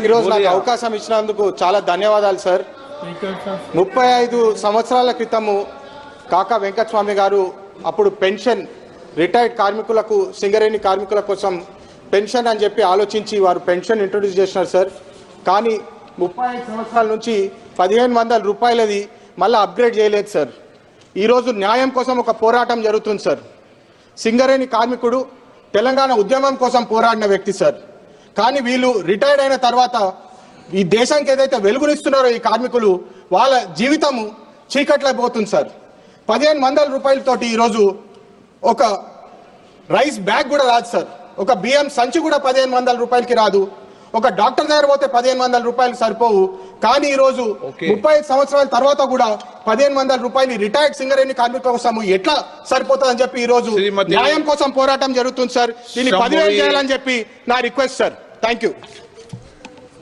ఈరోజు నాకు అవకాశం ఇచ్చినందుకు చాలా ధన్యవాదాలు సార్. 35 సంవత్సరాల క్రితము కాకా వెంకటస్వామి గారు అప్పుడు పెన్షన్ రిటైర్డ్ కార్మికులకు సింగరేణి కార్మికుల కోసం పెన్షన్ అని చెప్పి ఆలోచించి వారు పెన్షన్ ఇంట్రొడ్యూస్ చేసినారు సార్. కానీ 35 సంవత్సరాల నుంచి 1500 రూపాయలది మళ్ళీ అప్గ్రేడ్ చేయలేదు సార్. ఈరోజు న్యాయం కోసం ఒక పోరాటం జరుగుతుంది సార్. సింగరేణి కార్మికుడు తెలంగాణ ఉద్యమం కోసం పోరాడిన వ్యక్తి సార్. కానీ వీళ్ళు రిటైర్డ్ అయిన తర్వాత ఈ దేశానికి ఏదైతే వెలుగునిస్తున్నారో ఈ కార్మికులు వాళ్ళ జీవితము చీకట్లో పోతుంది సార్. 1500 రూపాయలతోటి ఈరోజు ఒక రైస్ బ్యాగ్ కూడా రాదు సార్. ఒక బియ్యం సంచి కూడా 1500 రూపాయలకి రాదు. ఒక డాక్టర్ దగ్గర పోతే 1500 రూపాయలు సరిపోవు. కానీ ఈరోజు 35 సంవత్సరాల తర్వాత కూడా 1500 రూపాయలు రిటైర్డ్ సింగరేణి కార్మికుల కోసం ఎట్లా సరిపోతుందని చెప్పి ఈరోజు న్యాయం కోసం పోరాటం జరుగుతుంది సార్. దీన్ని 10,000 చేయాలని చెప్పి నా రిక్వెస్ట్ సార్. Thank you.